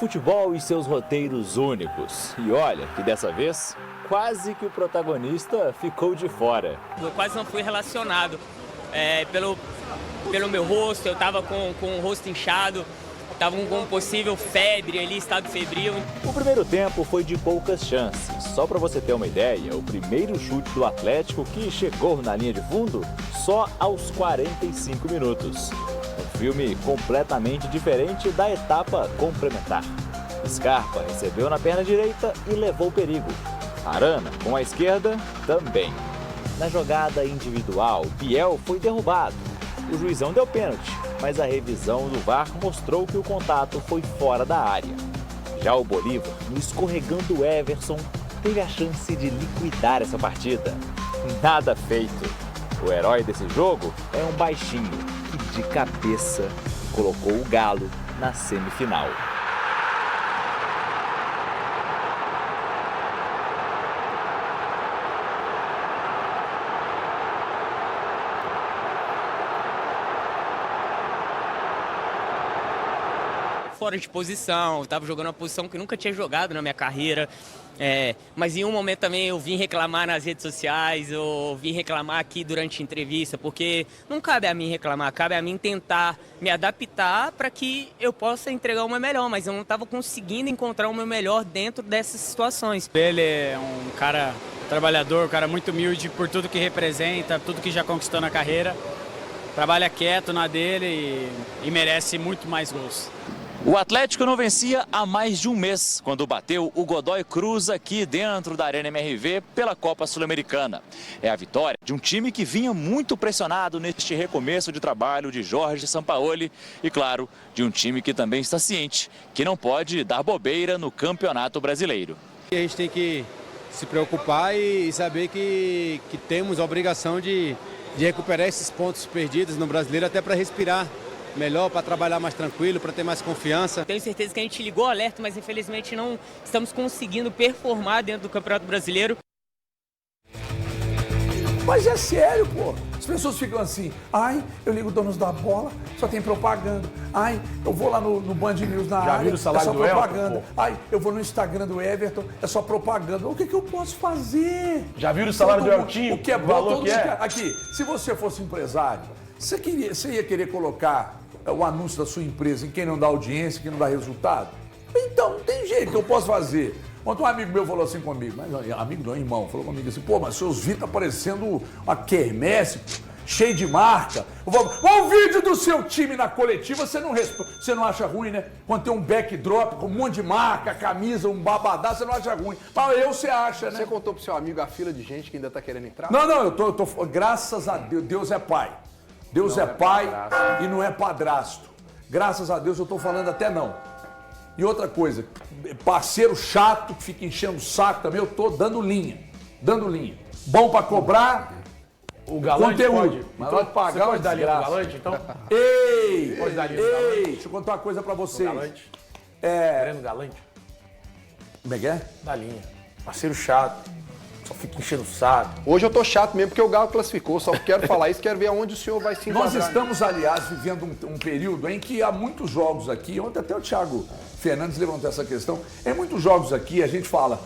futebol e seus roteiros únicos. E olha que dessa vez, quase que o protagonista ficou de fora. Eu quase não fui relacionado. Pelo meu rosto, eu estava com o rosto inchado, estava com possível febre ali, estado febril. O primeiro tempo foi de poucas chances. Só para você ter uma ideia, o primeiro chute do Atlético, que chegou na linha de fundo, só aos 45 minutos. Um filme completamente diferente da etapa complementar. Scarpa recebeu na perna direita e levou perigo. Arana, com a esquerda, também. Na jogada individual, Biel foi derrubado. O juizão deu pênalti, mas a revisão do VAR mostrou que o contato foi fora da área. Já o Bolívar, no escorregando Everson, teve a chance de liquidar essa partida. Nada feito. O herói desse jogo é um baixinho que, de cabeça, colocou o Galo na semifinal. Fora de posição, estava jogando uma posição que nunca tinha jogado na minha carreira, mas em um momento também eu vim reclamar nas redes sociais, eu vim reclamar aqui durante a entrevista, porque não cabe a mim reclamar, cabe a mim tentar me adaptar para que eu possa entregar o meu melhor, mas eu não estava conseguindo encontrar o meu melhor dentro dessas situações. Ele é um cara trabalhador, um cara muito humilde por tudo que representa, tudo que já conquistou na carreira, trabalha quieto na dele e merece muito mais gols. O Atlético não vencia há mais de um mês, quando bateu o Godoy Cruz aqui dentro da Arena MRV pela Copa Sul-Americana. É a vitória de um time que vinha muito pressionado neste recomeço de trabalho de Jorge Sampaoli e, claro, de um time que também está ciente que não pode dar bobeira no Campeonato Brasileiro. A gente tem que se preocupar e saber que temos a obrigação de recuperar esses pontos perdidos no Brasileiro até para respirar melhor, para trabalhar mais tranquilo, para ter mais confiança. Tenho certeza que a gente ligou o alerta, mas infelizmente não estamos conseguindo performar dentro do Campeonato Brasileiro. Mas é sério, pô. As pessoas ficam assim, ai, eu ligo Donos da Bola, só tem propaganda. Ai, eu vou lá no Band News na área, viu o salário é só do propaganda. Elton, ai, eu vou no Instagram do Everton, é só propaganda. O que eu posso fazer? Já viram o salário do Eltinho? O que é bom, valor que é? Aqui, se você fosse empresário, você ia querer colocar o anúncio da sua empresa em quem não dá audiência, quem não dá resultado? Então, não tem jeito que eu posso fazer. Ontem um amigo meu falou assim comigo, mas amigo não, irmão, falou comigo assim, pô, mas seus vídeos tá parecendo uma quermesse, cheio de marca. Olha o vídeo do seu time na coletiva, você não acha ruim, né? Quando tem um backdrop com um monte de marca, camisa, um babadá, você não acha ruim. Mas você acha, né? Você contou pro seu amigo a fila de gente que ainda tá querendo entrar? Não, eu tô graças a Deus, Deus é pai. Deus é pai e não é padrasto. Graças a Deus eu tô falando até não. E outra coisa, parceiro chato que fica enchendo o saco também, eu tô dando linha. Bom pra cobrar o galante conteúdo. Pode. Mas pode pagar, você pode dar linha no galante, então? Ei! Pode dar linha no galante? Deixa eu contar uma coisa pra vocês. Galante? Querendo galante? Como é que é? Dá linha. Parceiro chato. Só fica enchendo o saco. Hoje eu tô chato mesmo porque o Galo classificou, só quero falar isso, quero ver aonde o senhor vai se enquadrar. Nós estamos, aliás, vivendo um período em que há muitos jogos aqui, ontem até o Thiago Fernandes levantou essa questão, em muitos jogos aqui a gente fala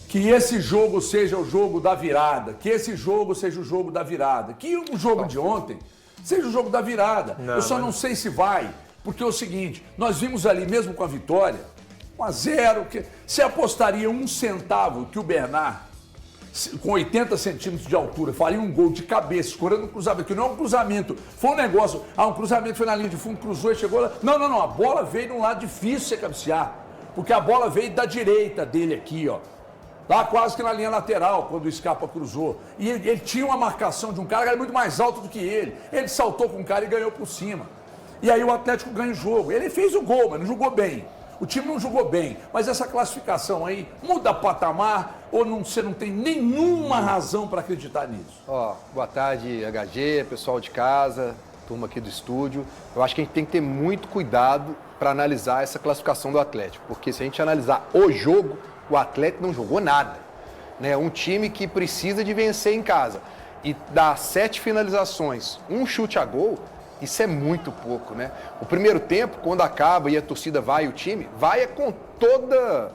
que esse jogo seja o jogo da virada, que esse jogo seja o jogo da virada, que o jogo de ontem seja o jogo da virada. Eu só não sei se vai, porque é o seguinte, nós vimos ali mesmo com a vitória, 1-0, que você apostaria 1 centavo que o Bernard, com 80 centímetros de altura, faria um gol de cabeça, escorando um cruzamento, que não é um cruzamento, foi um negócio, um cruzamento foi na linha de fundo, cruzou e chegou lá. Não, a bola veio de um lado difícil você cabecear, porque a bola veio da direita dele aqui, ó, lá quase que na linha lateral, quando o Scarpa cruzou. E ele tinha uma marcação de um cara que era muito mais alto do que ele saltou com o cara e ganhou por cima. E aí o Atlético ganha o jogo, ele fez o gol, mas não jogou bem. O time não jogou bem, mas essa classificação aí muda patamar ou você não tem nenhuma razão para acreditar nisso? Boa tarde, HG, pessoal de casa, turma aqui do estúdio. Eu acho que a gente tem que ter muito cuidado para analisar essa classificação do Atlético, porque se a gente analisar o jogo, o Atlético não jogou nada. Né? Um time que precisa de vencer em casa e dá 7 finalizações, um chute a gol, Isso é muito pouco, né? O primeiro tempo, quando acaba e a torcida vai, o time, vai com toda...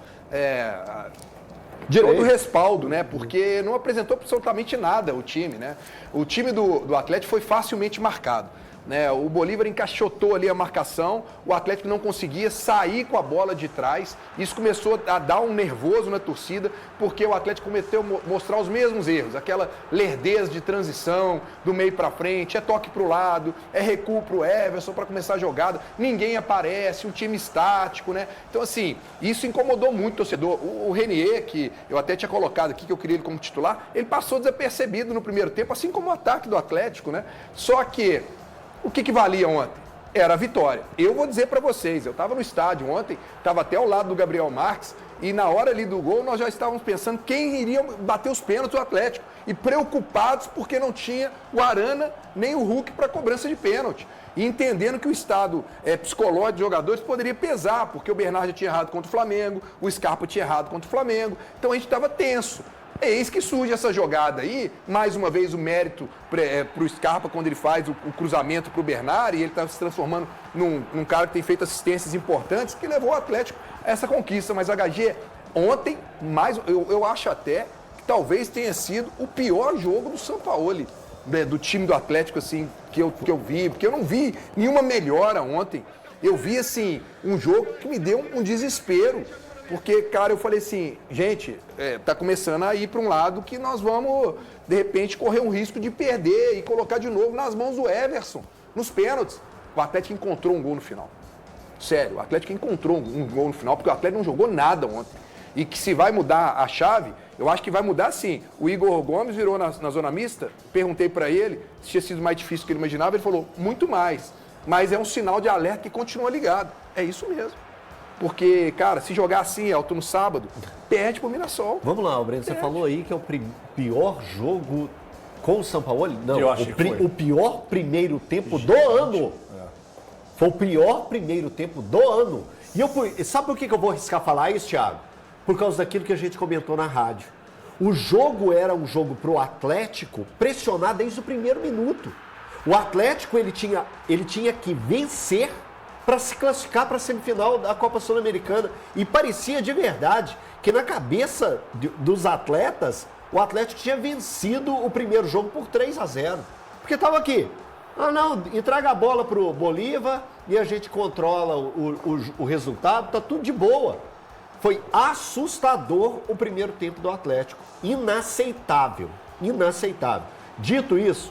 todo o respaldo, né? Porque não apresentou absolutamente nada o time, né? O time do Atlético foi facilmente marcado, né? O Bolívar encaixotou ali a marcação, o Atlético não conseguia sair com a bola de trás. Isso começou a dar um nervoso na torcida, porque o Atlético cometeu mostrar os mesmos erros, aquela lerdeza de transição do meio para frente, é toque para o lado, é recuo para o Everson para começar a jogada, ninguém aparece, um time estático, né? Então, assim, isso incomodou muito o torcedor. O Renier, que eu até tinha colocado aqui, que eu queria ele como titular, ele passou desapercebido no primeiro tempo, assim como o ataque do Atlético, né? Só que o que valia ontem? Era a vitória. Eu vou dizer para vocês, eu estava no estádio ontem, estava até ao lado do Gabriel Marques, e na hora ali do gol nós já estávamos pensando quem iria bater os pênaltis do Atlético. E preocupados porque não tinha o Arana nem o Hulk para cobrança de pênalti. E entendendo que o estado psicológico dos jogadores poderia pesar, porque o Bernardo tinha errado contra o Flamengo, o Scarpa tinha errado contra o Flamengo, então a gente estava tenso. Eis que surge essa jogada aí, mais uma vez o mérito para o Scarpa quando ele faz o cruzamento para o Bernard, e ele está se transformando num cara que tem feito assistências importantes, que levou o Atlético a essa conquista. Mas HG, ontem, eu acho até que talvez tenha sido o pior jogo do Sampaoli, do time do Atlético, assim, que eu vi, porque eu não vi nenhuma melhora ontem. Eu vi, assim, um jogo que me deu um desespero. Porque, cara, eu falei assim, gente, tá começando a ir para um lado que nós vamos, de repente, correr um risco de perder e colocar de novo nas mãos do Everson, nos pênaltis. O Atlético encontrou um gol no final. Sério, o Atlético encontrou um gol no final, porque o Atlético não jogou nada ontem. E que se vai mudar a chave, eu acho que vai mudar sim. O Igor Gomes virou na zona mista, perguntei para ele se tinha sido mais difícil do que ele imaginava, ele falou, muito mais. Mas é um sinal de alerta que continua ligado. É isso mesmo. Porque, cara, se jogar assim, Elton, no sábado, perde pro Mirassol. Vamos lá, Breno, você falou aí que é o pior jogo com o Sampaoli? Não, o pior primeiro tempo do ano. Foi o pior primeiro tempo do ano. E sabe por que eu vou arriscar falar isso, Thiago? Por causa daquilo que a gente comentou na rádio. O jogo era um jogo pro Atlético pressionar desde o primeiro minuto. O Atlético, ele tinha que vencer para se classificar para a semifinal da Copa Sul-Americana. E parecia de verdade que na cabeça dos atletas, o Atlético tinha vencido o primeiro jogo por 3-0. Porque estava aqui, entrega a bola para o Bolívar e a gente controla o resultado, tá tudo de boa. Foi assustador o primeiro tempo do Atlético. Inaceitável. Dito isso,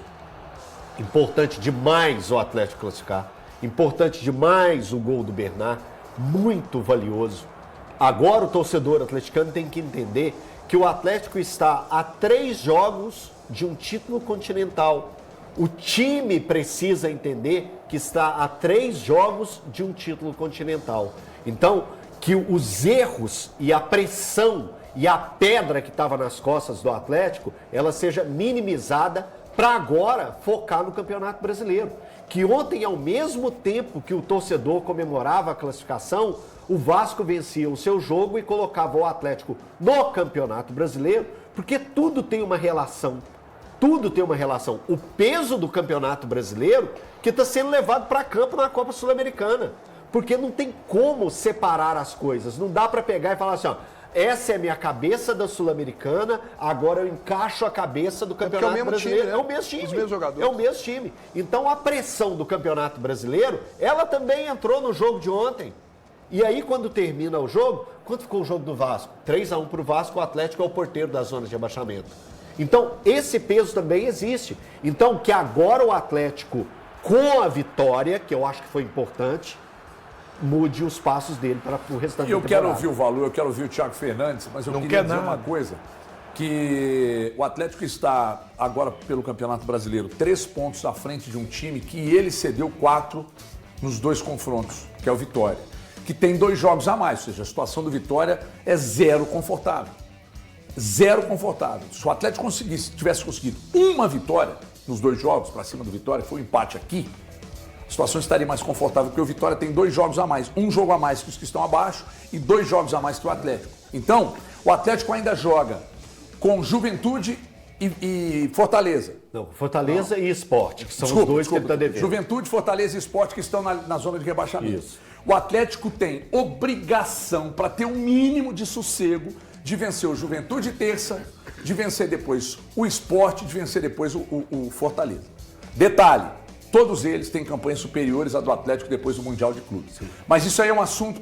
importante demais o Atlético classificar. Importante demais o gol do Bernard, muito valioso. Agora o torcedor atleticano tem que entender que o Atlético está a 3 jogos de um título continental. O time precisa entender que está a 3 jogos de um título continental. Então, que os erros e a pressão e a pedra que estava nas costas do Atlético, ela seja minimizada para agora focar no Campeonato Brasileiro. Que ontem, ao mesmo tempo que o torcedor comemorava a classificação, o Vasco vencia o seu jogo e colocava o Atlético no Campeonato Brasileiro, porque tudo tem uma relação. Tudo tem uma relação. O peso do Campeonato Brasileiro que está sendo levado para campo na Copa Sul-Americana. Porque não tem como separar as coisas. Não dá para pegar e falar assim, ó, essa é a minha cabeça da Sul-Americana, agora eu encaixo a cabeça do Campeonato Brasileiro. Time, né? É o mesmo time. Os mesmos jogadores. É o mesmo time. Então a pressão do Campeonato Brasileiro, ela também entrou no jogo de ontem. E aí quando termina o jogo, quanto ficou o jogo do Vasco? 3-1 para o Vasco, o Atlético é o porteiro das zonas de abaixamento. Então esse peso também existe. Então que agora o Atlético, com a vitória, que eu acho que foi importante, mude os passos dele para o restante da temporada. Eu quero ouvir o Valor, eu quero ouvir o Thiago Fernandes, mas eu queria dizer uma coisa, que o Atlético está agora pelo Campeonato Brasileiro 3 pontos à frente de um time que ele cedeu 4 nos 2 confrontos, que é o Vitória, que tem 2 jogos a mais, ou seja, a situação do Vitória é 0 confortável. 0 confortável. Se o Atlético tivesse conseguido uma vitória nos 2 jogos para cima do Vitória, foi um empate aqui, a situação estaria mais confortável, porque o Vitória tem 2 jogos a mais. Um jogo a mais que os que estão abaixo e 2 jogos a mais que o Atlético. Então, o Atlético ainda joga com Juventude e Fortaleza. Não, Fortaleza e Sport, que são os dois que ele está devendo. Juventude, Fortaleza e Sport que estão na zona de rebaixamento. Isso. O Atlético tem obrigação, para ter um mínimo de sossego, de vencer o Juventude terça, de vencer depois o Sport, de vencer depois o Fortaleza. Detalhe, todos eles têm campanhas superiores à do Atlético depois do Mundial de Clubes. Sim. Mas isso aí é um assunto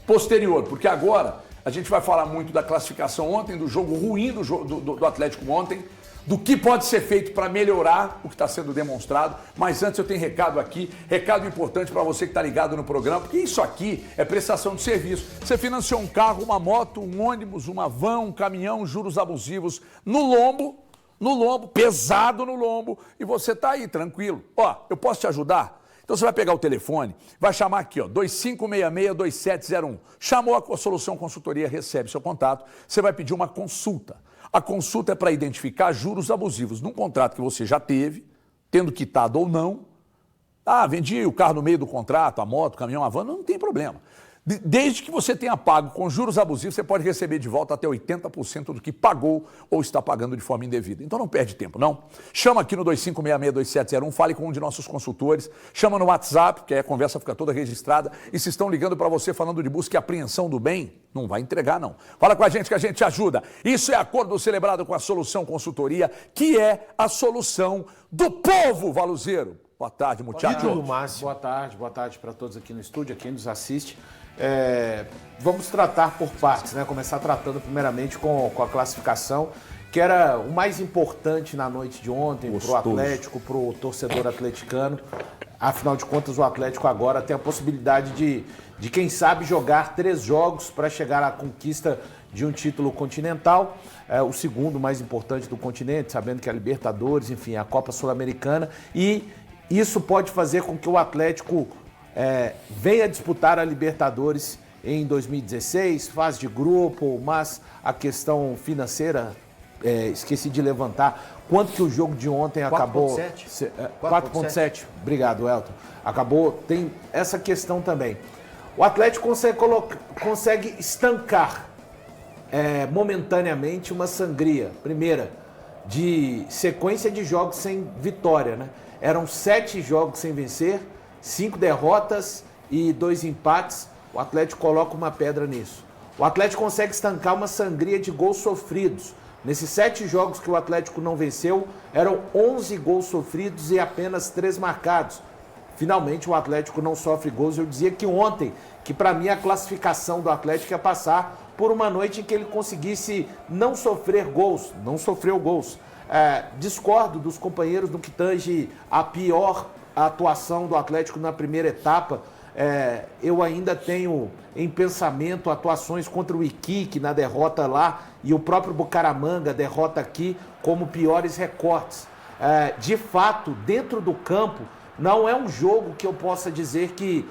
posterior, porque agora a gente vai falar muito da classificação ontem, do jogo ruim do Atlético ontem, do que pode ser feito para melhorar o que está sendo demonstrado. Mas antes eu tenho recado aqui, recado importante para você que está ligado no programa, porque isso aqui é prestação de serviço. Você financiou um carro, uma moto, um ônibus, uma van, um caminhão, juros abusivos no lombo, pesado no lombo, e você está aí tranquilo. Ó, eu posso te ajudar? Então você vai pegar o telefone, vai chamar aqui, ó, 2566-2701. Chamou a Solução Consultoria, recebe seu contato, você vai pedir uma consulta. A consulta é para identificar juros abusivos num contrato que você já teve, tendo quitado ou não. Ah, vendi o carro no meio do contrato, a moto, o caminhão, a van, não tem problema. Desde que você tenha pago com juros abusivos, você pode receber de volta até 80% do que pagou ou está pagando de forma indevida. Então não perde tempo, não. Chama aqui no 2566-2701, fale com um de nossos consultores, chama no WhatsApp, porque aí a conversa fica toda registrada, e se estão ligando para você falando de busca e apreensão do bem, não vai entregar, não. Fala com a gente que a gente te ajuda. Isso é acordo celebrado com a Solução Consultoria, que é a solução do povo valuzeiro. Boa tarde, muchachos. Boa tarde para todos aqui no estúdio, a quem nos assiste. Vamos tratar por partes, né? Começar tratando primeiramente com a classificação, que era o mais importante na noite de ontem para o Atlético, para o torcedor atleticano. Afinal de contas, o Atlético agora tem a possibilidade de quem sabe, jogar 3 jogos para chegar à conquista de um título continental, o segundo mais importante do continente, sabendo que é a Libertadores, enfim, a Copa Sul-Americana, e isso pode fazer com que o Atlético venha disputar a Libertadores em 2016, fase de grupo, mas a questão financeira, esqueci de levantar, quanto que o jogo de ontem acabou... 4,7. Obrigado, Elton. Tem essa questão também. O Atlético consegue estancar momentaneamente uma sangria, primeira, de sequência de jogos sem vitória, né? Eram 7 jogos sem vencer, 5 derrotas e 2 empates. O Atlético coloca uma pedra nisso. O Atlético consegue estancar uma sangria de gols sofridos. Nesses 7 jogos que o Atlético não venceu, eram 11 gols sofridos e apenas 3 marcados. Finalmente o Atlético não sofre gols. Eu dizia que ontem, que para mim a classificação do Atlético é passar por uma noite em que ele conseguisse não sofrer gols. Não sofreu gols. Discordo dos companheiros no que tange a pior atuação do Atlético na primeira etapa. Eu ainda tenho em pensamento atuações contra o Iquique na derrota lá e o próprio Bucaramanga, derrota aqui, como piores recortes. De fato, dentro do campo, não é um jogo que eu possa dizer que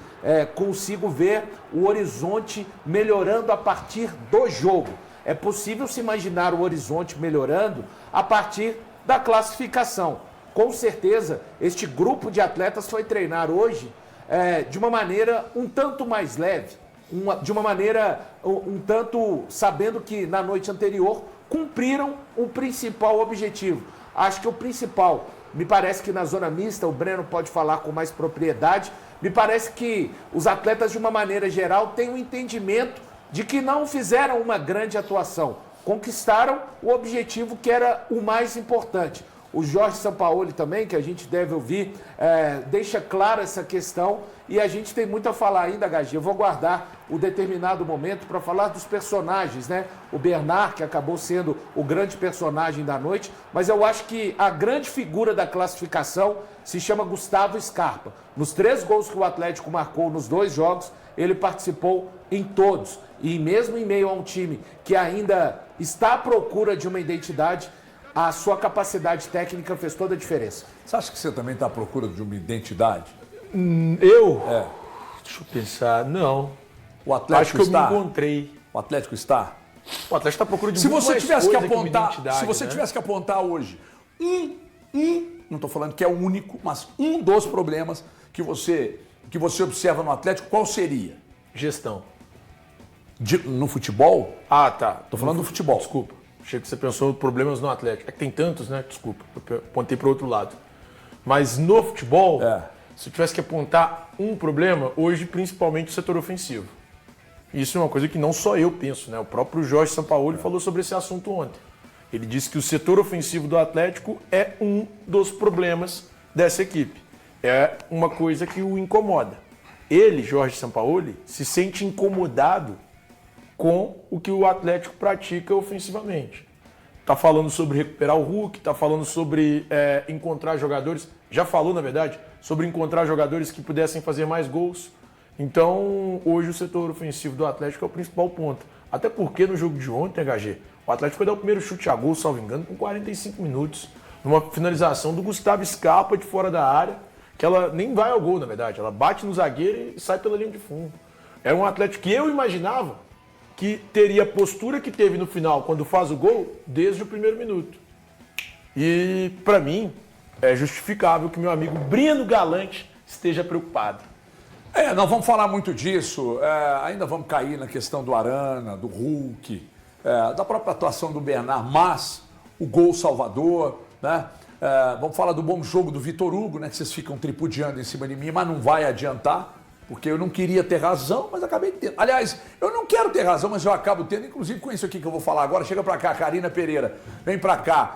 consigo ver o horizonte melhorando a partir do jogo. É possível se imaginar o horizonte melhorando a partir da classificação. Com certeza, este grupo de atletas foi treinar hoje de uma maneira um tanto mais leve, de uma maneira um tanto sabendo que na noite anterior cumpriram o principal objetivo. Acho que o principal, me parece que na zona mista, o Breno pode falar com mais propriedade, me parece que os atletas de uma maneira geral têm um entendimento de que não fizeram uma grande atuação, conquistaram o objetivo que era o mais importante. O Jorge Sampaoli também, que a gente deve ouvir, deixa clara essa questão e a gente tem muito a falar ainda, HG. Eu vou guardar o determinado momento para falar dos personagens, né? O Bernard, que acabou sendo o grande personagem da noite, mas eu acho que a grande figura da classificação se chama Gustavo Scarpa. Nos 3 gols que o Atlético marcou nos 2 jogos, ele participou em todos. E mesmo em meio a um time que ainda está à procura de uma identidade, a sua capacidade técnica fez toda a diferença. Você acha que você também está à procura de uma identidade? Eu? Deixa eu pensar. Não. O Atlético acho que eu me encontrei. O Atlético está? O Atlético está à procura de se muito você mais tivesse coisa que apontar, que uma identidade, se você tivesse que apontar hoje não estou falando que é o único, mas um dos problemas que você observa no Atlético, qual seria? Gestão. No futebol? Ah, tá. Estou falando do futebol. Desculpa. Achei que você pensou problemas no Atlético. É que tem tantos, né? Desculpa, eu apontei para o outro lado. Mas no futebol, se eu tivesse que apontar um problema, hoje principalmente o setor ofensivo. Isso é uma coisa que não só eu penso, né? O próprio Jorge Sampaoli falou sobre esse assunto ontem. Ele disse que o setor ofensivo do Atlético é um dos problemas dessa equipe. É uma coisa que o incomoda. Ele, Jorge Sampaoli, se sente incomodado com o que o Atlético pratica ofensivamente. Está falando sobre recuperar o Hulk, está falando sobre encontrar jogadores, já falou, na verdade, sobre encontrar jogadores que pudessem fazer mais gols. Então, hoje o setor ofensivo do Atlético é o principal ponto. Até porque no jogo de ontem, HG, o Atlético foi dar o primeiro chute a gol, salvo engano, com 45 minutos. Numa finalização do Gustavo Scarpa de fora da área, que ela nem vai ao gol, na verdade. Ela bate no zagueiro e sai pela linha de fundo. Era um Atlético que eu imaginava que teria a postura que teve no final, quando faz o gol, desde o primeiro minuto. E, para mim, é justificável que meu amigo Breno Galante esteja preocupado. Nós vamos falar muito disso, ainda vamos cair na questão do Arana, do Hulk, da própria atuação do Bernard, mas o gol salvador, né? Vamos falar do bom jogo do Vitor Hugo, né? Que vocês ficam tripudiando em cima de mim, mas não vai adiantar, porque eu não queria ter razão, mas acabei tendo. Aliás, eu não quero ter razão, mas eu acabo tendo, inclusive com isso aqui que eu vou falar agora. Chega pra cá, Karina Pereira, vem pra cá.